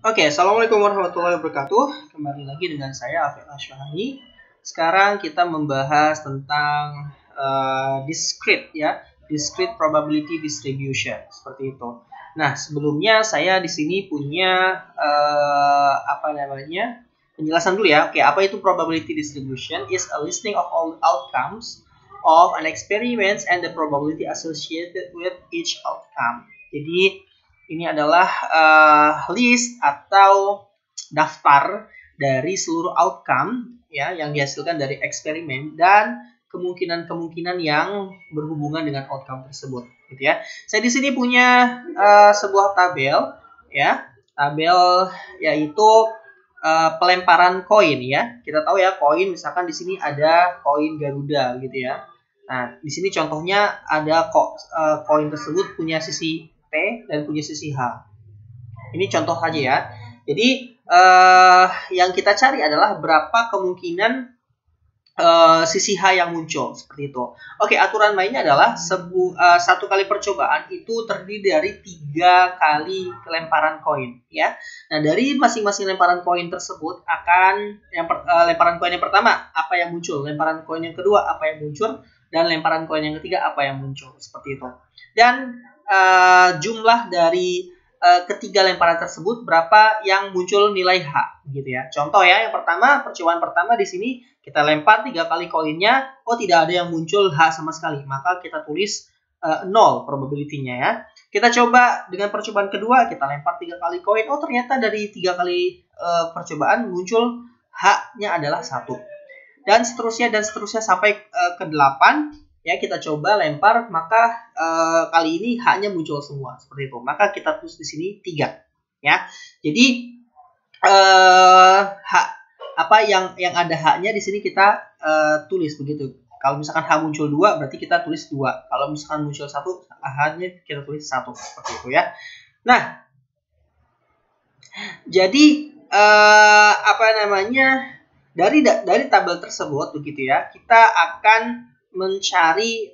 Oke, Assalamualaikum warahmatullahi wabarakatuh. Kembali lagi dengan saya Afif Asyahani. Sekarang kita membahas tentang discrete ya, discrete probability distribution seperti itu. Nah, sebelumnya saya di sini punya penjelasan dulu ya. Oke, apa itu probability distribution? Is a listing of all outcomes of an experiment and the probability associated with each outcome. Jadi ini adalah list atau daftar dari seluruh outcome ya yang dihasilkan dari eksperimen dan kemungkinan-kemungkinan yang berhubungan dengan outcome tersebut, gitu ya. Saya di sini punya sebuah tabel ya, tabel yaitu pelemparan koin ya. Kita tahu ya koin, misalkan di sini ada koin Garuda gitu ya. Nah, di sini contohnya ada koin tersebut punya sisi T dan punya sisi H. Ini contoh aja ya. Jadi yang kita cari adalah berapa kemungkinan sisi H yang muncul seperti itu. Oke, aturan mainnya adalah satu kali percobaan itu terdiri dari 3 kali lemparan koin ya. Nah, dari masing-masing lemparan koin tersebut akan lemparan koin yang pertama apa yang muncul, lemparan koin yang kedua apa yang muncul, dan lemparan koin yang ketiga apa yang muncul seperti itu. Dan jumlah dari ketiga lemparan tersebut berapa yang muncul nilai H gitu ya. Contoh ya, yang pertama, percobaan pertama di sini kita lempar 3 kali koinnya, tidak ada yang muncul H sama sekali, maka kita tulis 0 probability-nya ya. Kita coba dengan percobaan kedua, kita lempar 3 kali koin, ternyata dari 3 kali percobaan muncul H-nya adalah 1. Dan seterusnya sampai ke 8. Ya, kita coba lempar, maka kali ini H-nya muncul semua seperti itu. Maka kita tulis di sini 3 ya. Jadi H apa yang ada H-nya di sini kita tulis begitu. Kalau misalkan H muncul 2 berarti kita tulis 2. Kalau misalkan muncul 1, H-nya kita tulis 1 seperti itu ya. Nah, jadi dari tabel tersebut begitu ya, kita akan mencari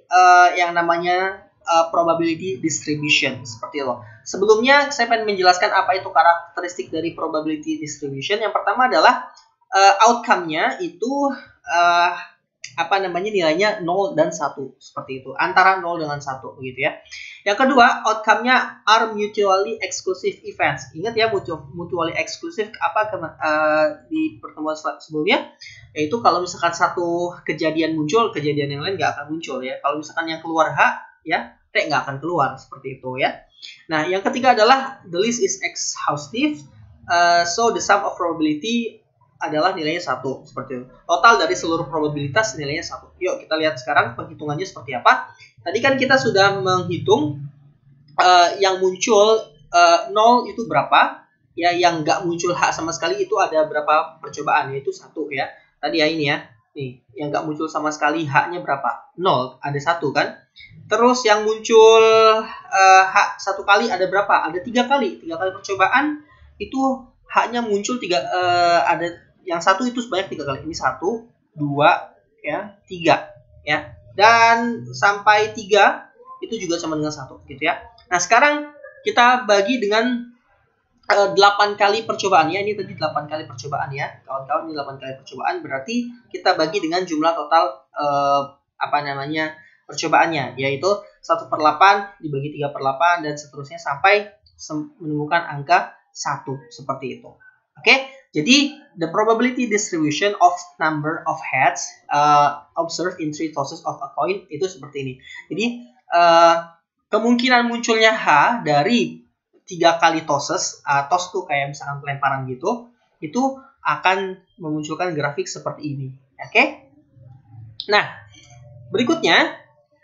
yang namanya probability distribution seperti itu. Sebelumnya saya pengen menjelaskan apa itu karakteristik dari probability distribution. Yang pertama adalah outcome-nya itu nilainya 0 dan 1 seperti itu, antara 0 dengan 1 begitu ya. Yang kedua, outcome-nya are mutually exclusive events. Ingat ya, mutually exclusive di pertemuan sebelumnya, yaitu kalau misalkan satu kejadian muncul, kejadian yang lain nggak akan muncul ya. Kalau misalkan yang keluar H ya, T nggak akan keluar seperti itu ya. Nah, yang ketiga adalah the list is exhaustive, so the sum of probability adalah nilainya 1 seperti itu. Total dari seluruh probabilitas nilainya 1. Yuk kita lihat sekarang penghitungannya seperti apa. Tadi kan kita sudah menghitung yang muncul 0 itu berapa, ya, yang nggak muncul H sama sekali itu ada berapa percobaan, yaitu 1 ya. Tadi ya ini ya. Nih, yang nggak muncul sama sekali H-nya berapa? 0, ada 1 kan. Terus yang muncul H 1 kali ada berapa? Ada 3 kali. 3 kali percobaan itu H-nya muncul ada yang 1 itu sebanyak 3 kali. Ini 1, 2, ya, 3 ya. Dan sampai 3 itu juga sama dengan 1 gitu ya. Nah, sekarang kita bagi dengan 8 kali percobaan ya. Ini tadi 8 kali percobaan ya. Kawan-kawan, ini 8 kali percobaan, berarti kita bagi dengan jumlah total percobaannya, yaitu 1/8 dibagi 3/8 dan seterusnya sampai menemukan angka 1 seperti itu. Oke, jadi the probability distribution of number of heads observed in 3 tosses of a coin itu seperti ini. Jadi kemungkinan munculnya H dari 3 kali tosses, toss tuh kayak misalkan pelemparan gitu, itu akan memunculkan grafik seperti ini. Oke. Nah, berikutnya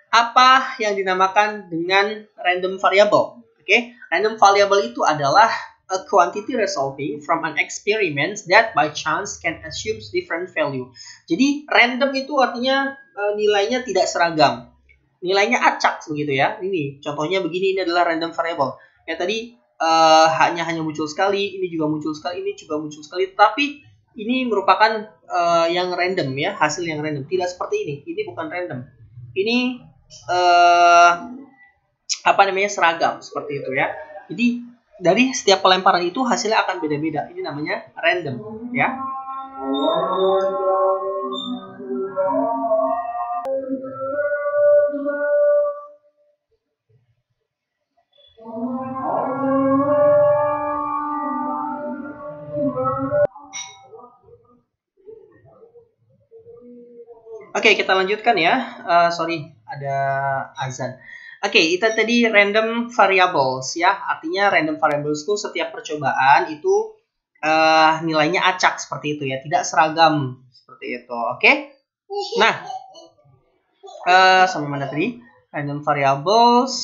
apa yang dinamakan dengan random variable. Oke, random variable itu adalah a quantity resulting from an experiment that by chance can assume different value. Jadi random itu artinya nilainya tidak seragam, nilainya acak begitu ya. Ini contohnya begini, ini adalah random variable. Ya tadi hanya muncul sekali, ini juga muncul sekali, ini juga muncul sekali, tapi ini merupakan yang random ya, hasil yang random. Tidak seperti ini bukan random. Ini seragam seperti itu ya. Jadi dari setiap pelemparan itu hasilnya akan beda-beda. Ini namanya random, ya. Oke, kita lanjutkan ya. Sorry, ada azan. Oke, itu tadi random variables ya. Artinya random variables itu setiap percobaan itu nilainya acak seperti itu ya, tidak seragam seperti itu. Oke. Nah, sampai mana tadi? Random variables.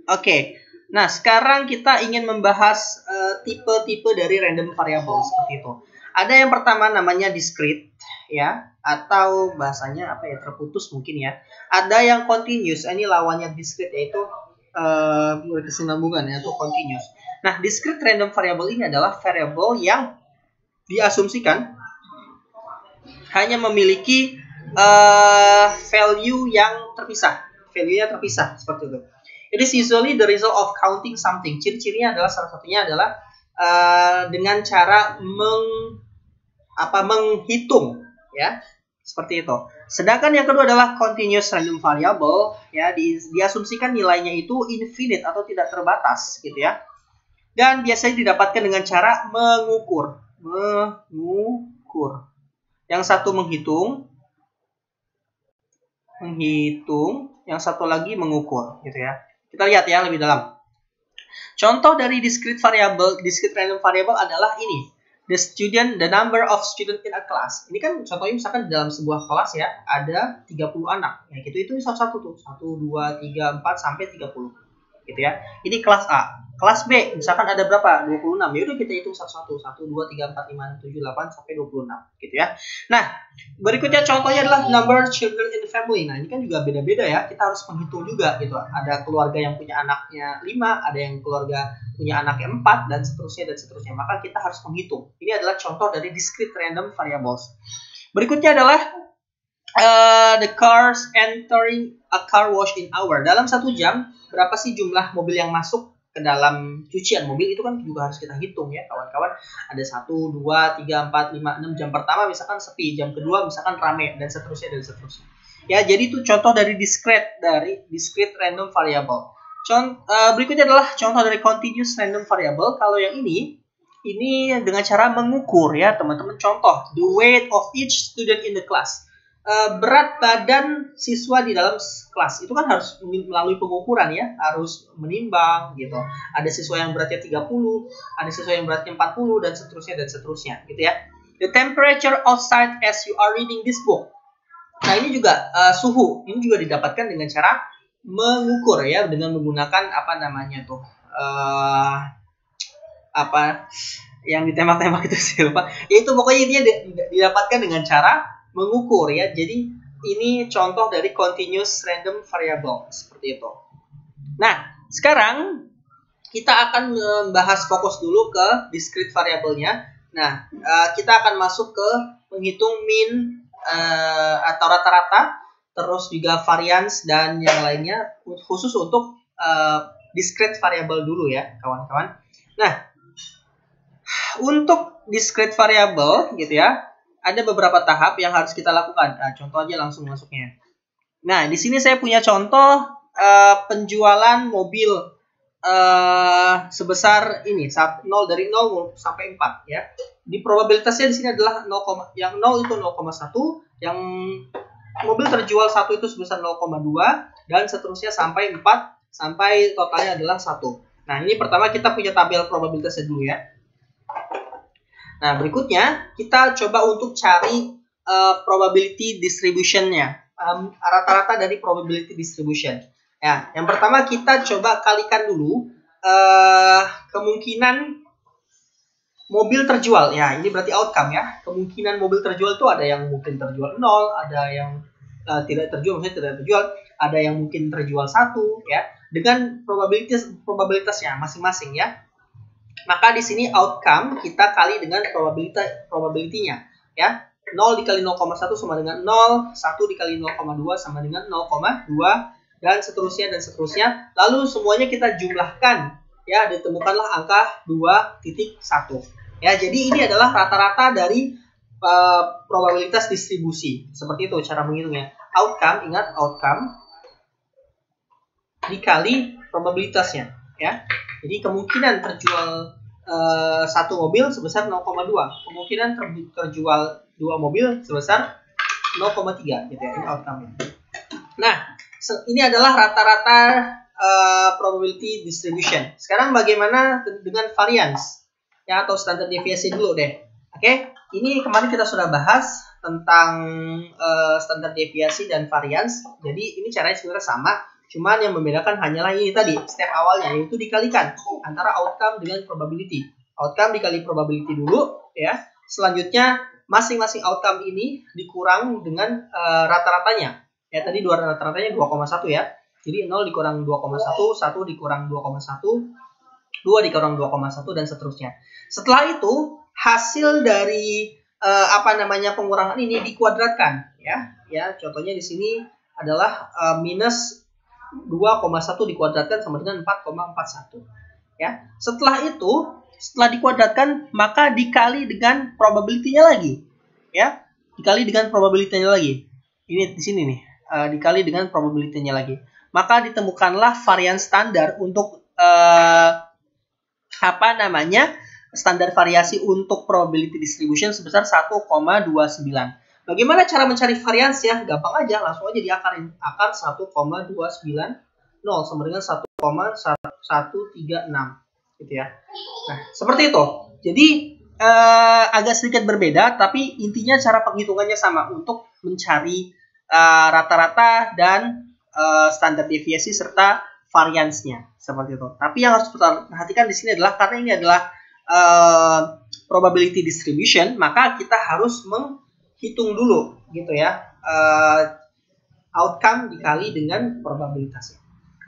Oke. Nah, sekarang kita ingin membahas tipe-tipe dari random variables seperti itu. Ada yang pertama namanya discrete ya, atau bahasanya apa ya, terputus mungkin ya. Ada yang continuous, ini lawannya discrete yaitu berkesinambungan ya, atau continuous. Nah, discrete random variable ini adalah variable yang diasumsikan hanya memiliki value yang terpisah, value-nya terpisah seperti itu. It is usually the result of counting something. Ciri-cirinya adalah salah satunya adalah dengan cara menghitung ya, seperti itu. Sedangkan yang kedua adalah continuous random variable ya, diasumsikan nilainya itu infinite atau tidak terbatas gitu ya. Dan biasanya didapatkan dengan cara mengukur. Yang satu menghitung, yang satu lagi mengukur gitu ya. Kita lihat ya lebih dalam. Contoh dari discrete random variable adalah ini. The number of student in a class. Ini kan contohnya misalkan dalam sebuah kelas ya, ada 30 anak. Ya gitu, itu satu-satu tuh. 1, 2, 3, 4 sampai 30. Gitu ya. Ini kelas A. Kelas B misalkan ada berapa? 26. Ya udah kita hitung satu-satu. 1, 2, 3, 4, 5, 6, 7, 8 sampai 26 gitu ya. Nah, berikutnya contohnya adalah number children in the family. Nah, ini kan juga beda-beda ya. Kita harus menghitung juga gitu. Ada keluarga yang punya anaknya 5, ada yang keluarga punya anaknya 4 dan seterusnya. Maka kita harus menghitung. Ini adalah contoh dari discrete random variables. Berikutnya adalah the cars entering a car wash in hour. Dalam 1 jam berapa sih jumlah mobil yang masuk ke dalam cucian mobil, itu kan juga harus kita hitung ya kawan-kawan. Ada 1, 2, 3, 4, 5, 6. Jam pertama misalkan sepi, jam kedua misalkan rame, dan seterusnya. Ya, jadi itu contoh dari discrete random variable. Berikutnya adalah contoh dari continuous random variable. Kalau yang ini dengan cara mengukur ya teman-teman. Contoh, the weight of each student in the class. Berat badan siswa di dalam kelas itu kan harus melalui pengukuran ya, harus menimbang gitu. Ada siswa yang beratnya 30, ada siswa yang beratnya 40 dan seterusnya gitu ya. The temperature outside as you are reading this book. Nah, ini juga suhu. Ini juga didapatkan dengan cara mengukur ya, dengan menggunakan apa namanya tuh apa yang ditembak-tembak itu sih lupa. Yaitu pokoknya dia didapatkan dengan cara mengukur ya. Jadi ini contoh dari continuous random variable seperti itu. Nah, sekarang kita akan membahas fokus dulu ke discrete variabelnya. Nah, kita akan masuk ke menghitung mean atau rata-rata, terus juga variance dan yang lainnya, khusus untuk discrete variable dulu ya, kawan-kawan. Nah, untuk discrete variable gitu ya, ada beberapa tahap yang harus kita lakukan. Nah, contoh aja langsung masuknya. Nah, di sini saya punya contoh penjualan mobil sebesar ini, 0 dari 0 sampai 4 ya. Di probabilitasnya di sini adalah 0, yang 0 itu 0,1, yang mobil terjual 1 itu sebesar 0,2 dan seterusnya sampai 4, sampai totalnya adalah 1. Nah, ini pertama kita punya tabel probabilitasnya dulu ya. Nah, berikutnya kita coba untuk cari probability distribution-nya, rata-rata dari probability distribution. Ya, yang pertama kita coba kalikan dulu kemungkinan mobil terjual. Ya, ini berarti outcome ya. Kemungkinan mobil terjual itu ada yang mungkin terjual 0, ada yang tidak terjual, maksudnya tidak terjual, ada yang mungkin terjual 1 ya, dengan probabilitasnya masing-masing ya. Maka di sini outcome kita kali dengan probability-nya ya. 0 dikali 0,1 sama dengan 0, 1 dikali 0,2 sama dengan 0,2 dan seterusnya. Lalu semuanya kita jumlahkan ya ditemukanlah angka 2.1. Ya, jadi ini adalah rata-rata dari probabilitas distribusi. Seperti itu cara menghitungnya. Outcome, ingat outcome dikali probabilitasnya, ya. Jadi kemungkinan terjual satu mobil sebesar 0,2, kemungkinan terjual 2 mobil sebesar 0,3 gitu ya. Ini outcome-nya. Nah, ini adalah rata-rata probability distribution. Sekarang bagaimana dengan variance? Ya, atau standar deviasi dulu deh. Oke, ini kemarin kita sudah bahas tentang standar deviasi dan variance. Jadi ini caranya sebenarnya sama, cuman yang membedakan hanyalah ini tadi, step awalnya, yaitu dikalikan antara outcome dengan probability. Outcome dikali probability dulu, ya. Selanjutnya masing-masing outcome ini dikurang dengan rata-ratanya. Ya, tadi rata-ratanya 2,1 ya. Jadi 0 dikurang 2,1, 1 dikurang 2,1, 2 dikurang 2,1 dan seterusnya. Setelah itu hasil dari pengurangan ini dikuadratkan, ya. Ya, contohnya di sini adalah minus 2,1 dikuadratkan sama dengan 4,41. Ya. Setelah dikuadratkan maka dikali dengan probability-nya lagi. Ya. Dikali dengan probability-nya lagi. Ini di sini nih, dikali dengan probability-nya lagi. Maka ditemukanlah varian standar untuk standar variasi untuk probability distribution sebesar 1,29. Bagaimana cara mencari varians ya? Gampang aja, langsung aja diakarin. Akar 1,290 sama dengan 1,136 gitu ya. Nah, seperti itu. Jadi agak sedikit berbeda, tapi intinya cara penghitungannya sama untuk mencari rata-rata dan standar deviasi serta variansnya seperti itu. Tapi yang harus kita perhatikan di sini adalah karena ini adalah probability distribution, maka kita harus menghitung dulu gitu ya, outcome dikali dengan probabilitasnya.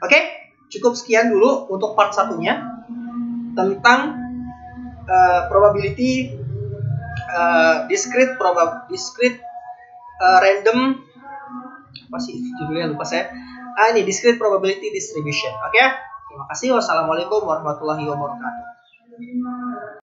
Oke, cukup sekian dulu untuk part satunya tentang probability discrete random, apa sih judulnya, lupa saya. Ini discrete probability distribution. Oke, terima kasih. Wassalamualaikum warahmatullahi wabarakatuh.